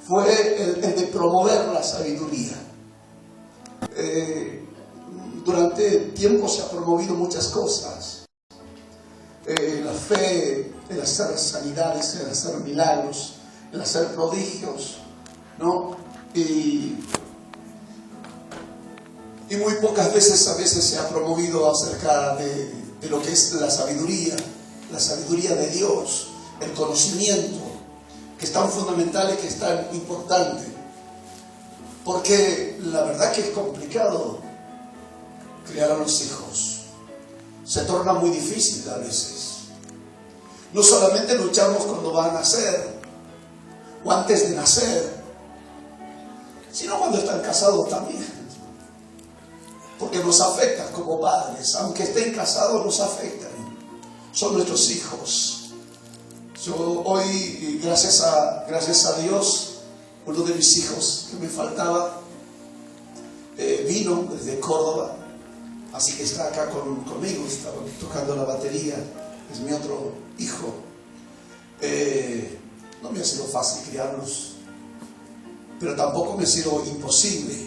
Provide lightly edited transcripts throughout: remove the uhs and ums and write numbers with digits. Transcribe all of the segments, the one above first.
fue el de promover la sabiduría. Durante tiempo se ha promovido muchas cosas. La fe, el hacer sanidades, el hacer milagros, el hacer prodigios, ¿no? Y muy pocas veces se ha promovido acerca de lo que es la sabiduría de Dios, el conocimiento, que es tan fundamental y que es tan importante. Porque la verdad que es complicado criar a los hijos. Se torna muy difícil a veces. No solamente luchamos cuando van a nacer o antes de nacer, sino cuando están casados también. Porque nos afecta como padres, aunque estén casados nos afectan. Son nuestros hijos. Yo hoy, gracias a Dios, uno de mis hijos que me faltaba vino desde Córdoba, así que está acá conmigo, está tocando la batería, es mi otro hijo. No me ha sido fácil criarlos, pero tampoco me ha sido imposible.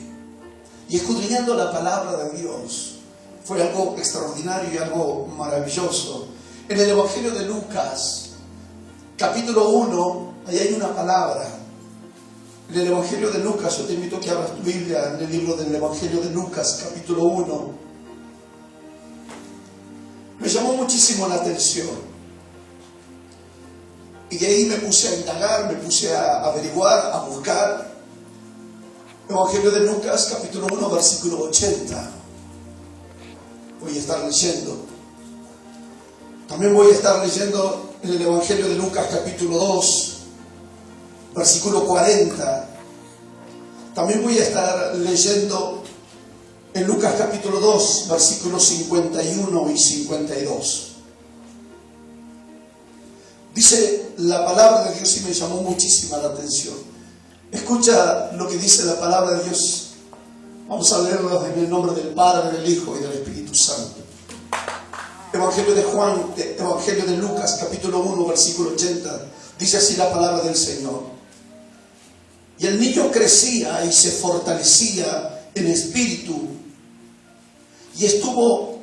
Y escudriñando la palabra de Dios fue algo extraordinario y algo maravilloso. En el Evangelio de Lucas, capítulo 1, ahí hay una palabra. En el Evangelio de Lucas, yo te invito a que abras tu Biblia en el libro del Evangelio de Lucas, capítulo 1. Me llamó muchísimo la atención. Y de ahí me puse a indagar, me puse a averiguar, a buscar. Evangelio de Lucas, capítulo 1, versículo 80. Voy a estar leyendo. También voy a estar leyendo en el Evangelio de Lucas, capítulo 2, versículo 40. También voy a estar leyendo en Lucas, capítulo 2, versículos 51 y 52. Dice la palabra de Dios y me llamó muchísima la atención. Escucha lo que dice la palabra de Dios. Vamos a leerlo en el nombre del Padre, del Hijo y del Espíritu Santo. Evangelio de Juan, Evangelio de Lucas, capítulo 1, versículo 80. Dice así la palabra del Señor. Y el niño crecía y se fortalecía en espíritu y estuvo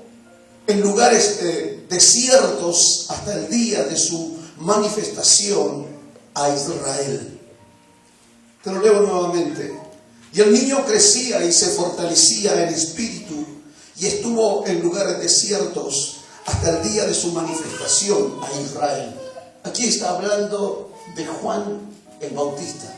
en lugares desiertos hasta el día de su manifestación a Israel. Te lo leo nuevamente. Y el niño crecía y se fortalecía en espíritu y estuvo en lugares desiertos hasta el día de su manifestación a Israel. Aquí está hablando de Juan el Bautista.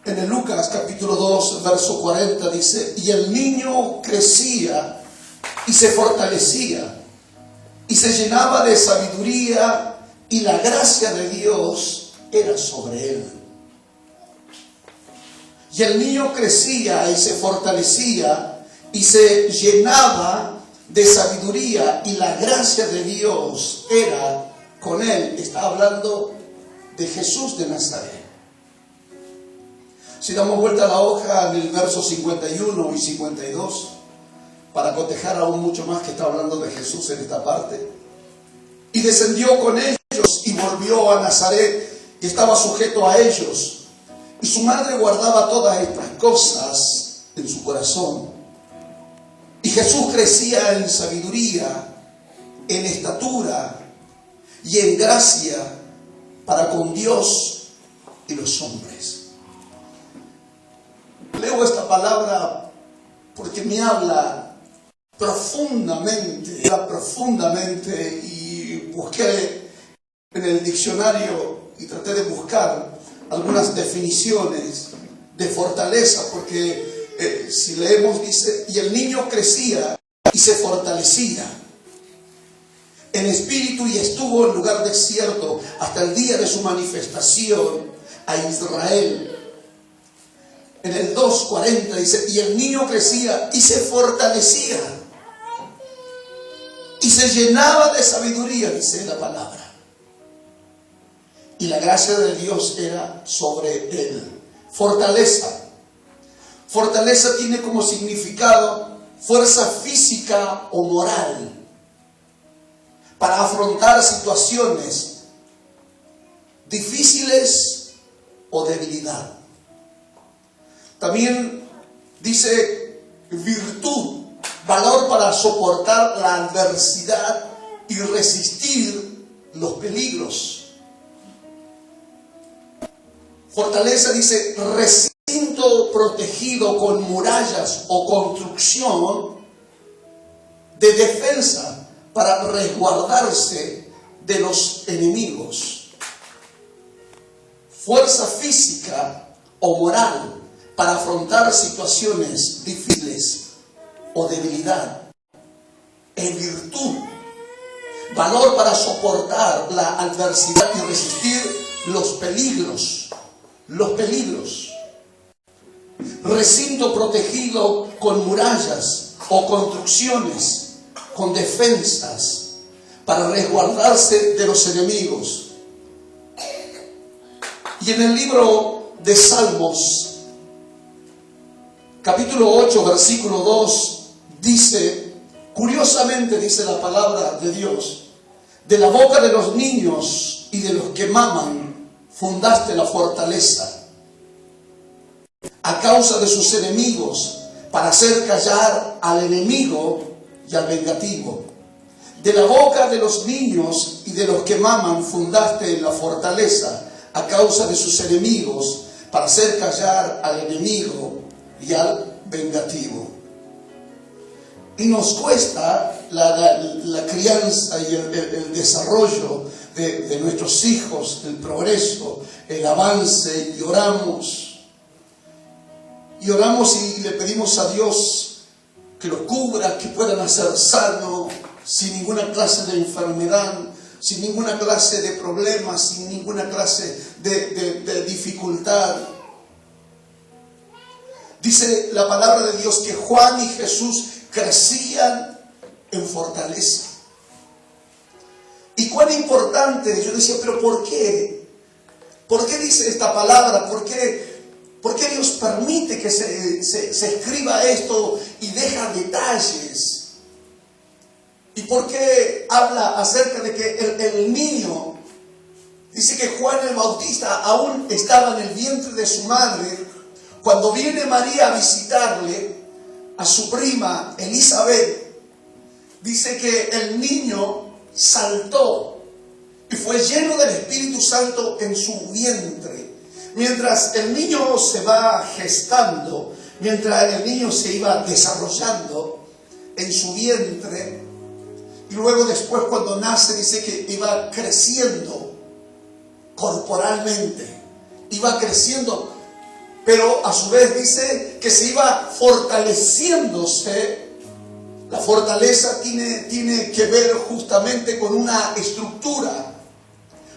En el Lucas capítulo 2, verso 40 dice, y el niño crecía y se fortalecía y se llenaba de sabiduría y la gracia de Dios era sobre él. Y el niño crecía y se fortalecía y se llenaba de sabiduría y la gracia de Dios era con él. Está hablando de Jesús de Nazaret. Si damos vuelta a la hoja en el verso 51 y 52, para cotejar aún mucho más que está hablando de Jesús en esta parte. Y descendió con ellos y volvió a Nazaret y estaba sujeto a ellos. Y su madre guardaba todas estas cosas en su corazón. Y Jesús crecía en sabiduría, en estatura y en gracia para con Dios y los hombres. Leo esta palabra porque me habla profundamente y busqué en el diccionario y traté de buscar algunas definiciones de fortaleza, porque si leemos dice, y el niño crecía y se fortalecía en espíritu y estuvo en lugar desierto hasta el día de su manifestación a Israel. En el 2:40 dice, y el niño crecía y se fortalecía y se llenaba de sabiduría, dice la palabra. Y la gracia de Dios era sobre él. Fortaleza. Fortaleza tiene como significado fuerza física o moral para afrontar situaciones difíciles o debilidad. También dice virtud, valor para soportar la adversidad y resistir los peligros. Fortaleza dice recinto protegido con murallas o construcción de defensa para resguardarse de los enemigos. Fuerza física o moral para afrontar situaciones difíciles o debilidad. En virtud, valor para soportar la adversidad y resistir los peligros. Los peligros. Recinto protegido con murallas o construcciones con defensas para resguardarse de los enemigos. Y en el libro de Salmos, capítulo 8, versículo 2, dice, curiosamente dice la palabra de Dios, de la boca de los niños y de los que maman, fundaste la fortaleza. A causa de sus enemigos, para hacer callar al enemigo y al vengativo. De la boca de los niños y de los que maman, fundaste la fortaleza. A causa de sus enemigos, para hacer callar al enemigo y al vengativo. Y nos cuesta la crianza y el desarrollo de nuestros hijos, el progreso, el avance, y oramos. Y oramos y le pedimos a Dios que los cubra, que puedan nacer sanos, sin ninguna clase de enfermedad, sin ninguna clase de problema, sin ninguna clase de dificultad. Dice la palabra de Dios que Juan y Jesús crecían en fortaleza. Y cuán importante, yo decía, pero ¿por qué? ¿Por qué dice esta palabra? ¿Por qué Dios permite que se escriba esto y deja detalles? ¿Y por qué habla acerca de que el niño, dice que Juan el Bautista aún estaba en el vientre de su madre, cuando viene María a visitarle a su prima Elizabeth, dice que el niño saltó y fue lleno del Espíritu Santo en su vientre. Mientras el niño se va gestando, mientras el niño se iba desarrollando en su vientre, y luego después cuando nace dice que iba creciendo corporalmente, iba creciendo, pero a su vez dice que se iba fortaleciéndose. La fortaleza tiene que ver justamente con una estructura,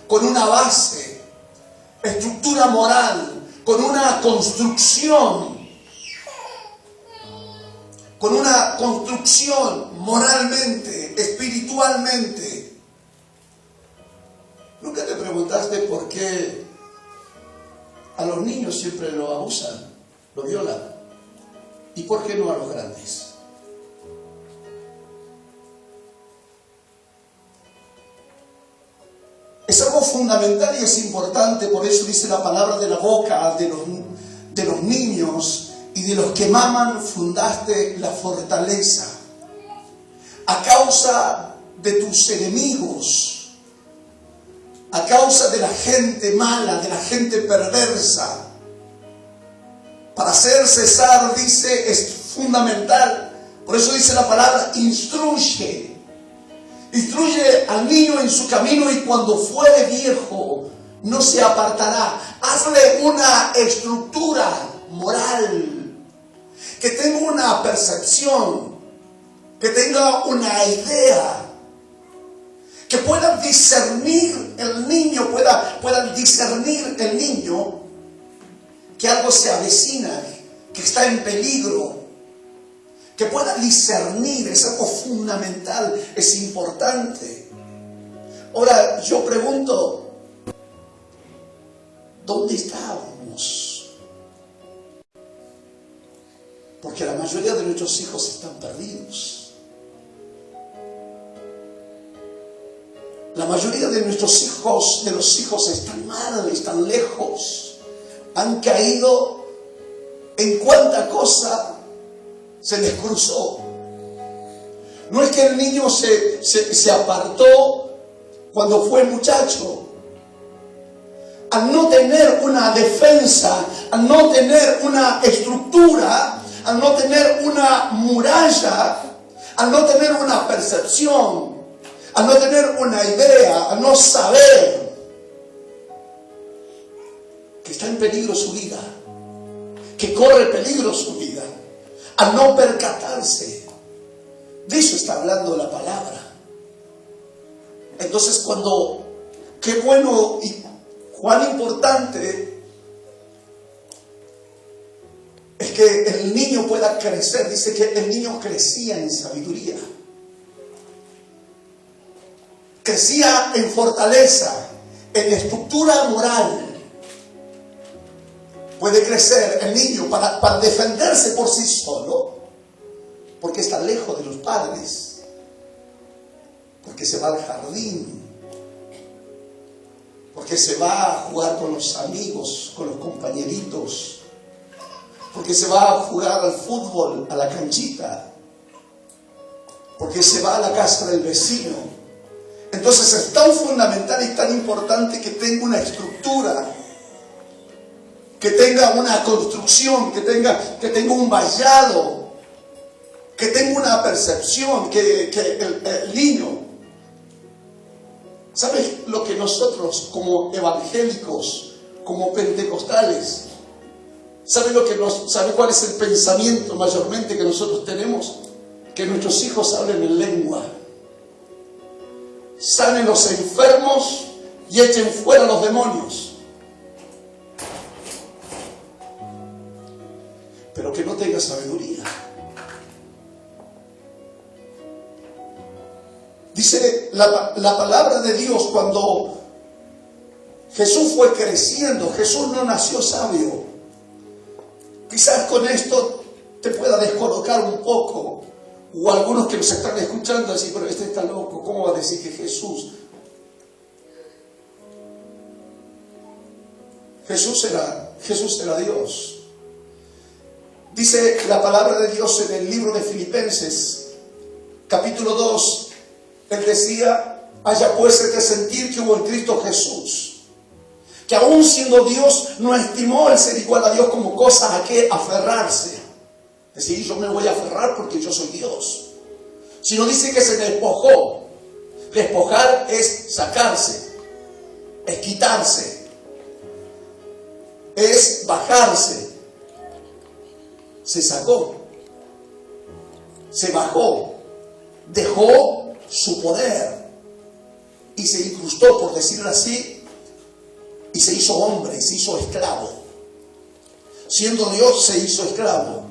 con una base, estructura moral, con una construcción moralmente, espiritualmente. ¿Nunca te preguntaste por qué a los niños siempre lo abusan, lo violan? ¿Y por qué no a los grandes? Es algo fundamental y es importante, por eso dice la palabra de la boca de los niños y de los que maman fundaste la fortaleza. A causa de tus enemigos, a causa de la gente mala, de la gente perversa, para hacer cesar, dice, es fundamental. Por eso dice la palabra, instruye al niño en su camino y cuando fuere viejo no se apartará. Hazle una estructura moral, que tenga una percepción, que tenga una idea, que pueda discernir el niño, pueda discernir el niño que algo se avecina, que está en peligro. Que pueda discernir, es algo fundamental, es importante. Ahora, yo pregunto, ¿dónde estábamos? Porque la mayoría de nuestros hijos están perdidos. La mayoría de nuestros hijos, de los hijos, están mal, están lejos. Han caído en cuánta cosa se les cruzó. No es que el niño se apartó cuando fue muchacho. Al no tener una defensa, al no tener una estructura, al no tener una muralla, al no tener una percepción, al no tener una idea, al no saber que está en peligro su vida, que corre peligro su vida, al no percatarse. De eso está hablando la palabra. Entonces qué bueno y cuán importante es que el niño pueda crecer. Dice que el niño crecía en sabiduría, crecía en fortaleza, en estructura moral. Puede crecer el niño para defenderse por sí solo, porque está lejos de los padres, porque se va al jardín, porque se va a jugar con los amigos, con los compañeritos, porque se va a jugar al fútbol, a la canchita, porque se va a la casa del vecino. Entonces es tan fundamental y tan importante que tenga una estructura, que tenga una construcción, que tenga un vallado, que tenga una percepción, que el niño. ¿Sabes lo que nosotros como evangélicos, como pentecostales, ¿sabe cuál es el pensamiento mayormente que nosotros tenemos? Que nuestros hijos hablen en lengua, sanen los enfermos y echen fuera los demonios. Pero que no tenga sabiduría. Dice la palabra de Dios, cuando Jesús fue creciendo, Jesús no nació sabio. Quizás con esto te pueda descolocar un poco, o algunos que nos están escuchando decir, pero este está loco, ¿cómo va a decir que Jesús era Dios? Dice la palabra de Dios en el libro de Filipenses, capítulo 2, él decía, haya pues de sentir que hubo en Cristo Jesús, que aún siendo Dios no estimó el ser igual a Dios como cosa a que aferrarse. Es decir, yo me voy a aferrar porque yo soy Dios. Sino dice que se despojó. Despojar es sacarse, es quitarse, es bajarse. Se sacó, se bajó, dejó su poder y se incrustó, por decirlo así, y se hizo hombre, se hizo esclavo. Siendo Dios, se hizo esclavo,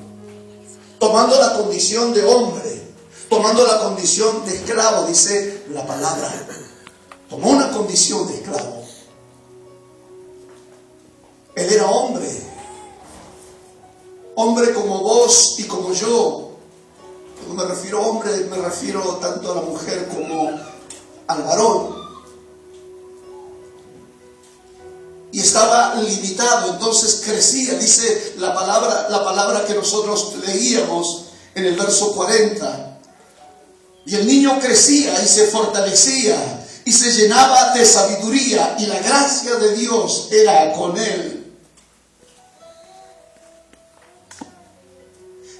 tomando la condición de hombre, tomando la condición de esclavo, dice la palabra. Tomó una condición de esclavo. Él era hombre. Hombre como vos y como yo. Cuando me refiero a hombre, me refiero tanto a la mujer como al varón. Y estaba limitado, entonces crecía. Dice la palabra que nosotros leíamos en el verso 40. Y el niño crecía y se fortalecía y se llenaba de sabiduría, y la gracia de Dios era con él.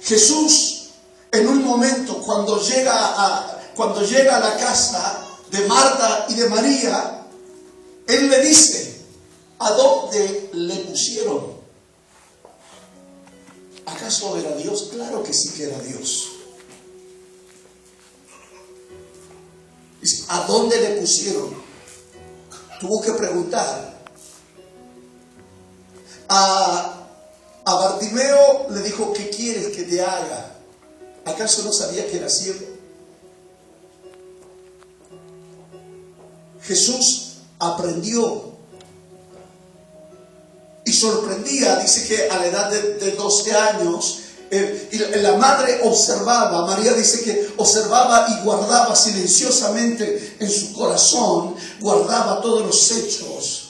Jesús, en un momento, cuando llega a la casa de Marta y de María, él le dice, ¿a dónde le pusieron? ¿Acaso era Dios? Claro que sí que era Dios. Dice, ¿a dónde le pusieron? Tuvo que preguntar. A Bartimeo le dijo, ¿qué quieres que te haga? ¿Acaso no sabía que era ciego? Jesús aprendió y sorprendía. Dice que a la edad de 12 años y la madre observaba, María dice que observaba y guardaba silenciosamente en su corazón, guardaba todos los hechos.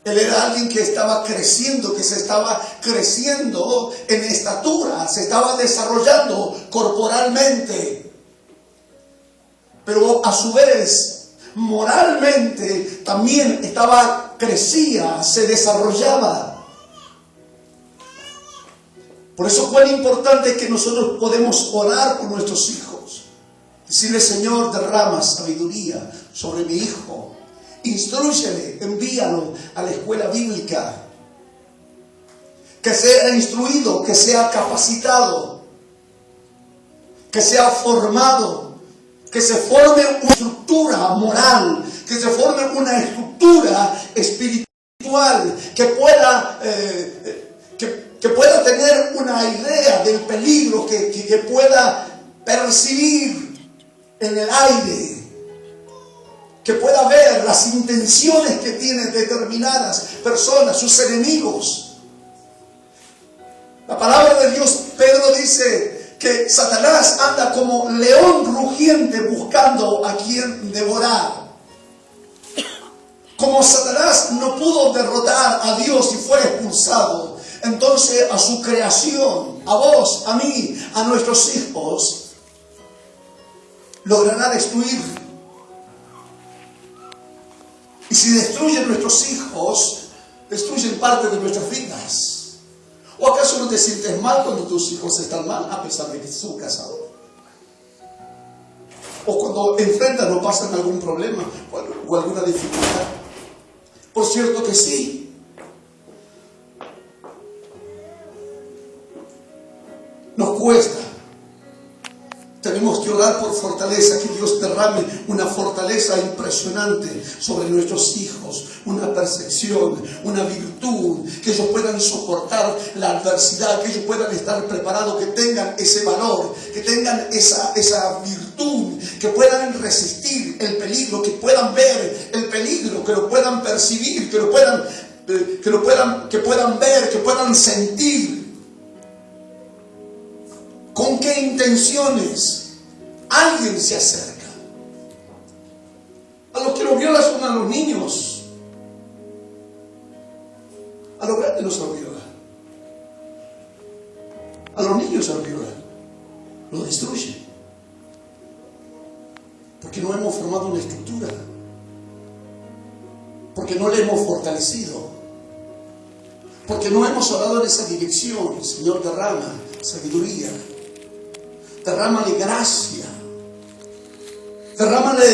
Él era alguien que estaba creciendo, que se estaba creciendo en estatura, se estaba desarrollando corporalmente. Pero a su vez, moralmente también crecía, se desarrollaba. Por eso cuán importante es que nosotros podemos orar por nuestros hijos. Decirle: Señor, derrama sabiduría sobre mi hijo. Instrúyele, envíalo a la escuela bíblica. Que sea instruido, que sea capacitado, que sea formado, que se forme una estructura moral, que se forme una estructura espiritual, que pueda tener una idea del peligro, que pueda percibir en el aire, que pueda ver las intenciones que tienen determinadas personas, sus enemigos. La palabra de Dios, Pedro dice que Satanás anda como león rugiente buscando a quien devorar. Como Satanás no pudo derrotar a Dios y fue expulsado, entonces a su creación, a vos, a mí, a nuestros hijos, logrará destruir. Y si destruyen nuestros hijos, destruyen parte de nuestras vidas. ¿O acaso no te sientes mal cuando tus hijos están mal, a pesar de que son casados? ¿O cuando enfrentan o pasan algún problema o alguna dificultad? Por cierto que sí. Nos cuesta. Tenemos que orar por fortaleza, que Dios derrame una fortaleza impresionante sobre nuestros hijos, una percepción, una virtud, que ellos puedan soportar la adversidad, que ellos puedan estar preparados, que tengan ese valor, que tengan esa virtud, que puedan resistir el peligro, que puedan ver el peligro, que lo puedan percibir, que puedan ver, que puedan sentir. ¿Con qué intenciones alguien se acerca? A los que los violan son a los niños. A los grandes no se los violan. A los niños se los violan. Los destruyen. Porque no hemos formado una estructura. Porque no le hemos fortalecido. Porque no hemos orado en esa dirección. Señor, derrama sabiduría. Derrámale gracia. Derrámale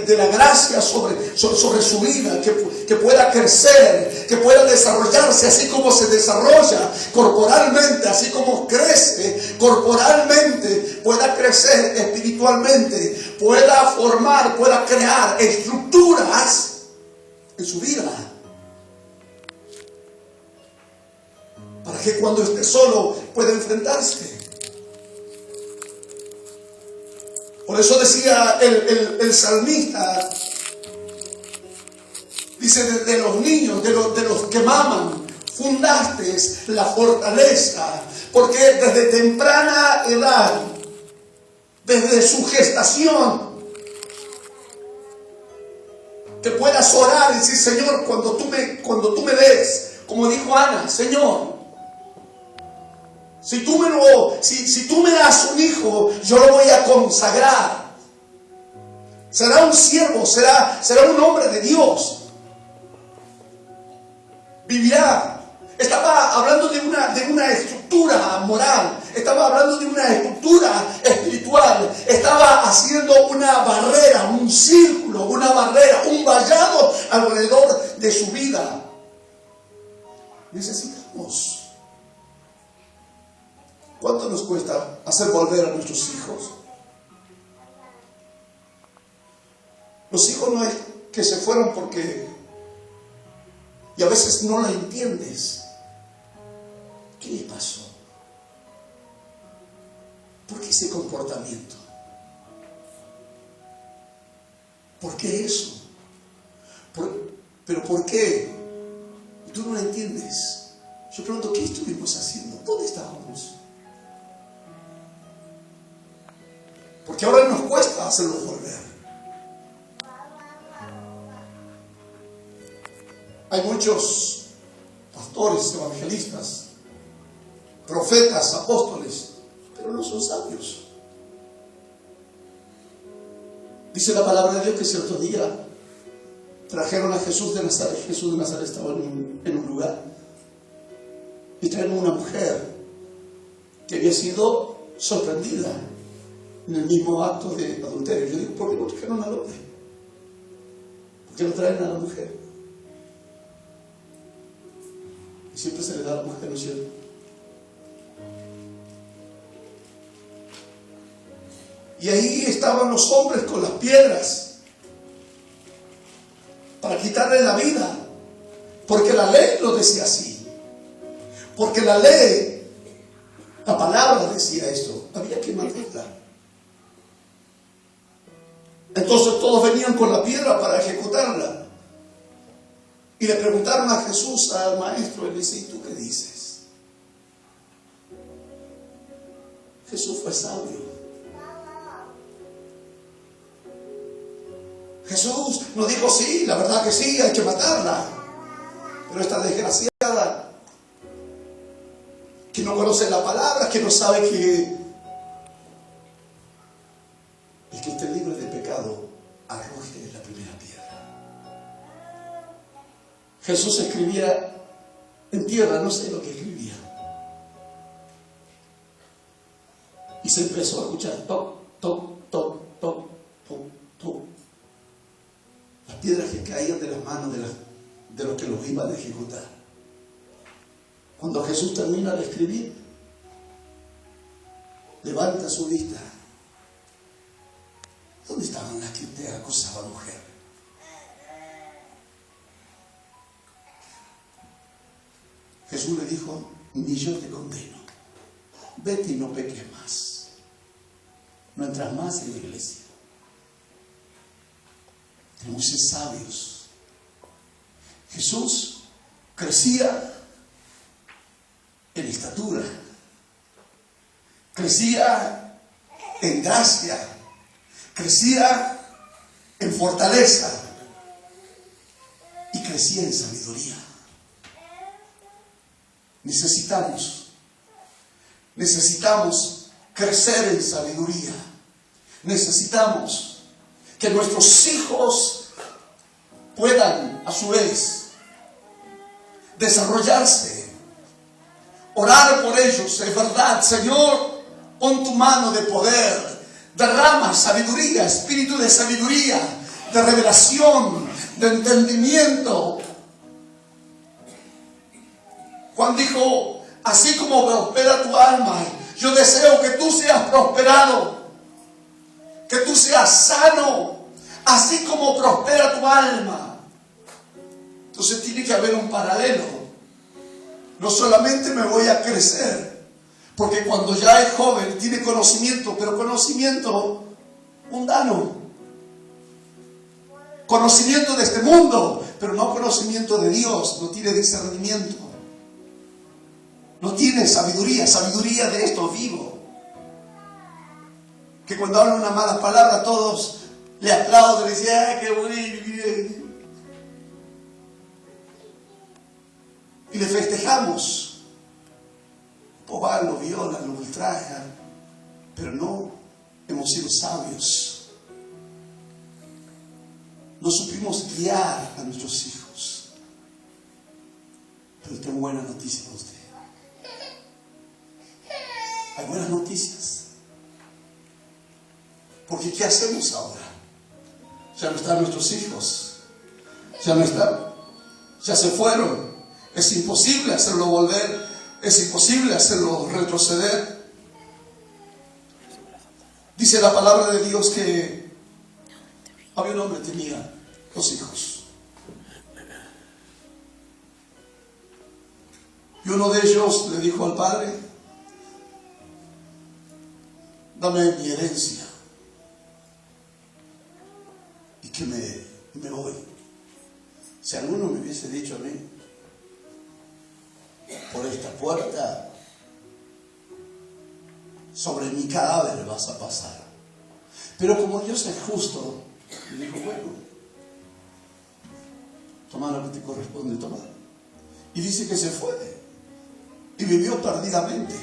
de la gracia sobre su vida, que pueda crecer, que pueda desarrollarse así como se desarrolla corporalmente, así como crece corporalmente, pueda crecer espiritualmente, pueda formar, pueda crear estructuras en su vida. Para que cuando esté solo pueda enfrentarse. Por eso decía el salmista, dice: de los niños, de los que maman, fundaste la fortaleza, porque desde temprana edad, desde su gestación, que puedas orar y decir: Señor, cuando tú me des, como dijo Ana, Señor, si tú me das un hijo, yo lo voy a consagrar. Será un siervo, será un hombre de Dios. Vivirá. Estaba hablando de una estructura moral. Estaba hablando de una estructura espiritual. Estaba haciendo una barrera, un círculo, una barrera, un vallado alrededor de su vida. Necesitamos. ¿Cuánto nos cuesta hacer volver a nuestros hijos? Los hijos no es que se fueron porque... Y a veces no la entiendes. ¿Qué le pasó? ¿Por qué ese comportamiento? ¿Por qué eso? ¿Pero por qué? Tú no la entiendes. Yo pregunto, ¿qué estuvimos haciendo? ¿Dónde estábamos? Porque ahora nos cuesta hacerlo volver. Hay muchos pastores, evangelistas, profetas, apóstoles, pero no son sabios. Dice la palabra de Dios que cierto día trajeron a Jesús de Nazaret. Jesús de Nazaret estaba en un lugar y trajeron una mujer que había sido sorprendida en el mismo acto de adulterio. Yo digo, ¿por qué no trajeron al hombre? ¿Por qué no traen a la mujer? Y siempre se le da a la mujer, ¿no es cierto? Y ahí estaban los hombres con las piedras para quitarle la vida, porque la ley lo decía así, porque la ley, la palabra decía esto, había que matarla. Entonces todos venían con la piedra para ejecutarla y le preguntaron a Jesús, al maestro, y le dice, ¿y tú qué dices? Jesús fue sabio. Jesús nos dijo, sí, la verdad que sí, hay que matarla. Pero esta desgraciada, que no conoce la palabra, que no sabe que el que esté libre de pecado, arroje la primera piedra. Jesús escribía en tierra, no sé lo que escribía. Y se empezó a escuchar, toc, toc, toc, toc, toc, toc. Las piedras que caían de las manos de los que los iban a ejecutar. Cuando Jesús termina de escribir, levanta su vista. ¿Dónde estaban las que te acusaban, mujer? Jesús le dijo, ni yo te condeno. Vete y no peques más. No entras más en la iglesia. Tenemos que ser sabios. Jesús crecía en estatura, crecía en gracia, crecía en fortaleza y crecía en sabiduría. Necesitamos crecer en sabiduría. Necesitamos que nuestros hijos puedan a su vez desarrollarse, orar por ellos. Es verdad, Señor, pon tu mano de poder, derrama sabiduría, espíritu de sabiduría, de revelación, de entendimiento. Juan dijo, así como prospera tu alma, yo deseo que tú seas prosperado, que tú seas sano, así como prospera tu alma. Entonces tiene que haber un paralelo. No solamente me voy a crecer, porque cuando ya es joven tiene conocimiento, pero conocimiento mundano, conocimiento de este mundo, pero no conocimiento de Dios. No tiene discernimiento, no tiene sabiduría de esto vivo, que cuando hablan una mala palabra todos le aplauden, le dicen, ¡ay, qué bonito! Y le festejamos. Pues van, lo violan, lo ultrajan, pero no hemos sido sabios. No supimos guiar a nuestros hijos. Pero tengo buena noticia para usted. Hay buenas noticias. Porque ¿qué hacemos ahora? Ya no están nuestros hijos. Ya no están. Ya se fueron. Es imposible hacerlo volver. Es imposible hacerlo retroceder. Dice la palabra de Dios que había un hombre que tenía 2 hijos. Y uno de ellos le dijo al padre, dame mi herencia y que me voy. Si alguno me hubiese dicho a mí, puerta, sobre mi cadáver vas a pasar. Pero como Dios es justo, le dijo, bueno, toma lo que te corresponde tomar. Y dice que se fue y vivió perdidamente.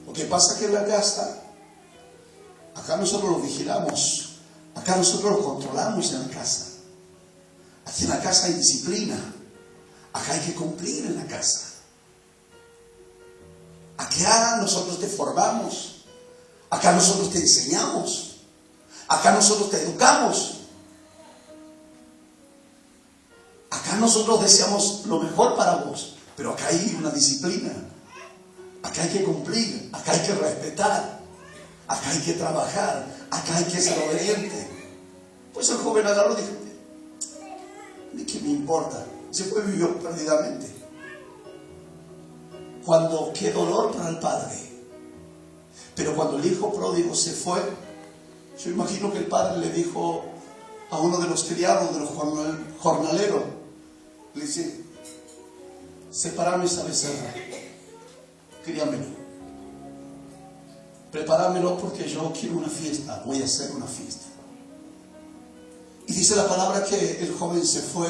Lo que pasa es que en la casa, acá nosotros lo vigilamos, acá nosotros lo controlamos en la casa. Aquí en la casa hay disciplina, acá hay que cumplir en la casa. Acá nosotros te formamos, acá nosotros te enseñamos, acá nosotros te educamos, acá nosotros deseamos lo mejor para vos, pero acá hay una disciplina, acá hay que cumplir, acá hay que respetar, acá hay que trabajar, acá hay que ser obediente. Pues el joven agarró y dijo, ¿de qué me importa? Se fue y vivió perdidamente. Cuando, qué dolor para el padre. Pero cuando el hijo pródigo se fue, yo imagino que el padre le dijo a uno de los criados, de los jornaleros, le dice, separame esa becerra, críamelo, prepáramelo porque yo quiero una fiesta, voy a hacer una fiesta. Y dice la palabra que el joven se fue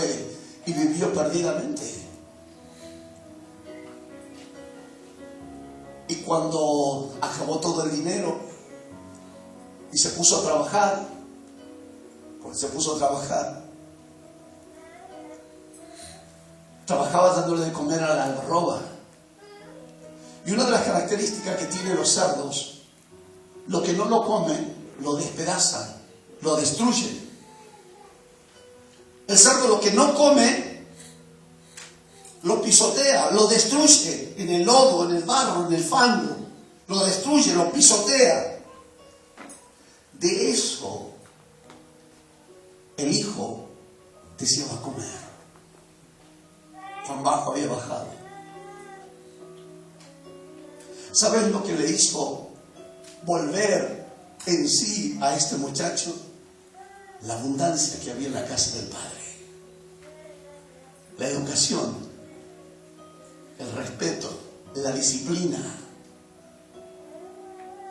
y vivió perdidamente. Y cuando acabó todo el dinero y se puso a trabajar, trabajaba dándole de comer a la algarroba. Y una de las características que tienen los cerdos, lo que no lo comen, lo despedazan, lo destruyen. El cerdo lo que no come, lo pisotea, lo destruye en el lodo, en el barro, en el fango. Lo destruye, lo pisotea. De eso, el hijo deseaba comer. Tan bajo había bajado. ¿Sabes lo que le hizo volver en sí a este muchacho? La abundancia que había en la casa del padre. La educación, el respeto, la disciplina,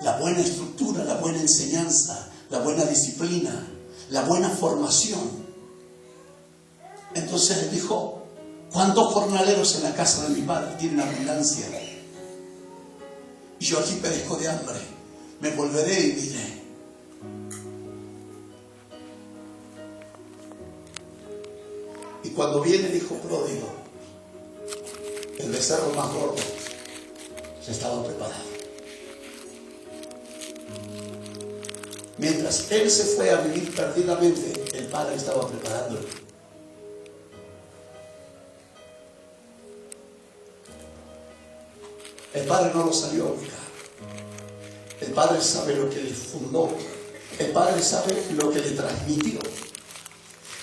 la buena estructura, la buena enseñanza, la buena disciplina, la buena formación. Entonces él dijo, ¿cuántos jornaleros en la casa de mi padre tienen abundancia? Y yo aquí perezco de hambre, me volveré y diré. Y cuando viene el hijo pródigo, el becerro más gordo se estaba preparado. Mientras él se fue a vivir perdidamente, el padre estaba preparándolo. El padre no lo salió a buscar. El padre sabe lo que le fundó. El padre sabe lo que le transmitió.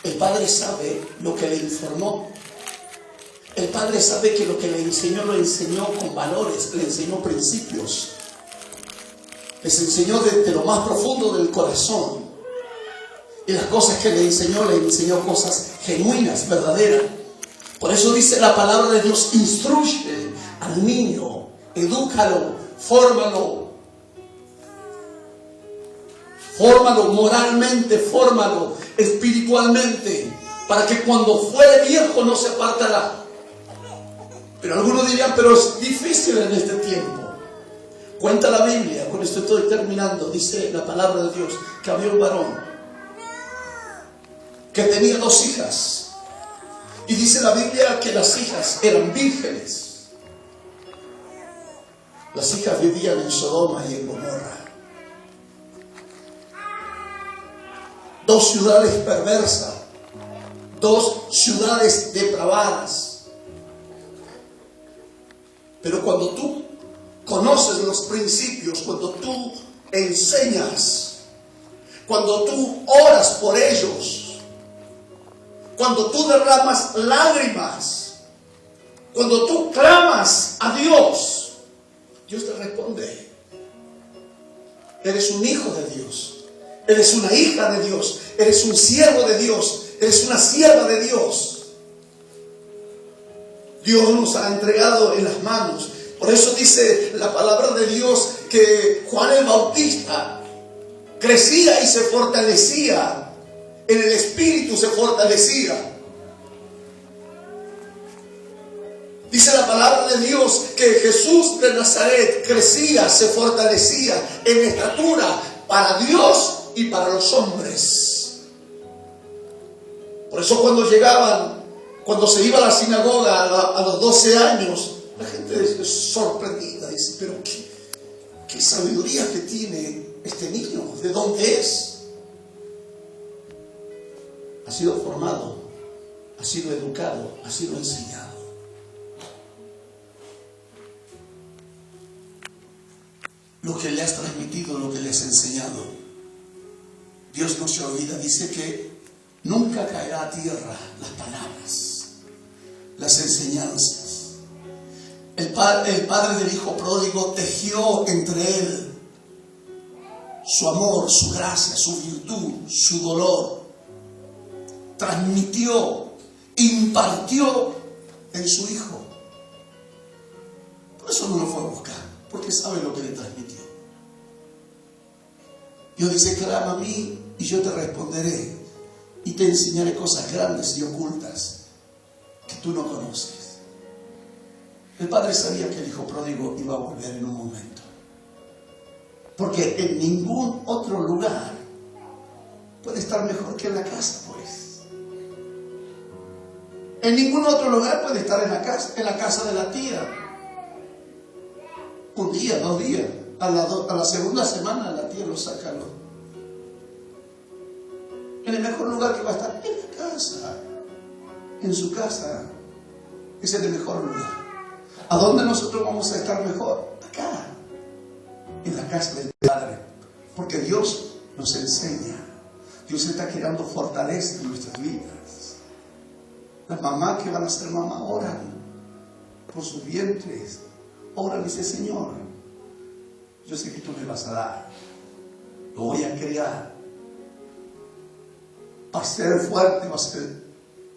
El padre sabe lo que le informó. El padre sabe que lo que le enseñó, lo enseñó con valores, le enseñó principios. Les enseñó desde lo más profundo del corazón. Y las cosas que le enseñó cosas genuinas, verdaderas. Por eso dice la palabra de Dios, instruye al niño, edúcalo, fórmalo. Fórmalo moralmente, fórmalo espiritualmente, para que cuando fuere viejo no se apartará. Pero algunos dirían, pero es difícil en este tiempo. Cuenta la Biblia, con esto estoy terminando, dice la palabra de Dios, que había un varón que tenía 2 hijas. Y dice la Biblia que las hijas eran vírgenes. Las hijas vivían en Sodoma y en Gomorra. 2 ciudades perversas, 2 ciudades depravadas. Pero cuando tú conoces los principios, cuando tú enseñas, cuando tú oras por ellos, cuando tú derramas lágrimas, cuando tú clamas a Dios, Dios te responde. Eres un hijo de Dios. Eres una hija de Dios, eres un siervo de Dios, eres una sierva de Dios. Dios nos ha entregado en las manos Por eso dice la palabra de Dios que Juan el Bautista crecía y se fortalecía. En el Espíritu se fortalecía. Dice la palabra de Dios que Jesús de Nazaret crecía, se fortalecía en estatura para Dios y para los hombres. Por eso cuando se iba a la sinagoga a los 12 años, la gente es sorprendida, dice, pero qué sabiduría que tiene este niño, ¿de dónde es? Ha sido formado, ha sido educado, ha sido enseñado. Lo que le has transmitido, lo que le has enseñado, Dios no se olvida. Dice que nunca caerá a tierra las palabras, las enseñanzas. El padre del hijo pródigo tejió entre él su amor, su gracia, su virtud, su dolor. Transmitió, impartió en su hijo. Por eso no lo fue a buscar, porque sabe lo que le transmitió. Dios dice, clama a mí y yo te responderé y te enseñaré cosas grandes y ocultas que tú no conoces. El padre sabía que el hijo pródigo iba a volver en un momento, porque en ningún otro lugar puede estar mejor que en la casa, pues. En ningún otro lugar puede estar en la casa de la tía. Un día, 2 días, a la segunda semana la tía lo saca. En el mejor lugar que va a estar, en la casa, en su casa. Ese es el mejor lugar. ¿A dónde nosotros vamos a estar mejor? Acá, en la casa del Padre. Porque Dios nos enseña. Dios está creando fortaleza en nuestras vidas. Las mamás que van a ser mamá oran por sus vientres. Oran y dice, Señor, yo sé que tú me vas a dar. Lo voy a crear. Va a ser fuerte,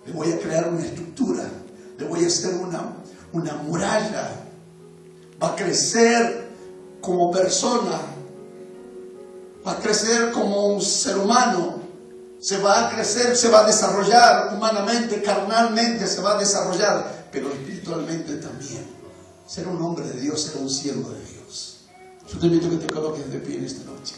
le voy a crear una estructura. Le voy a hacer una muralla. Va a crecer como persona. Va a crecer como un ser humano. Se va a crecer, se va a desarrollar humanamente, carnalmente se va a desarrollar, pero espiritualmente también. Ser un hombre de Dios, ser un siervo de Dios. Yo te invito a que te coloques de pie en esta noche.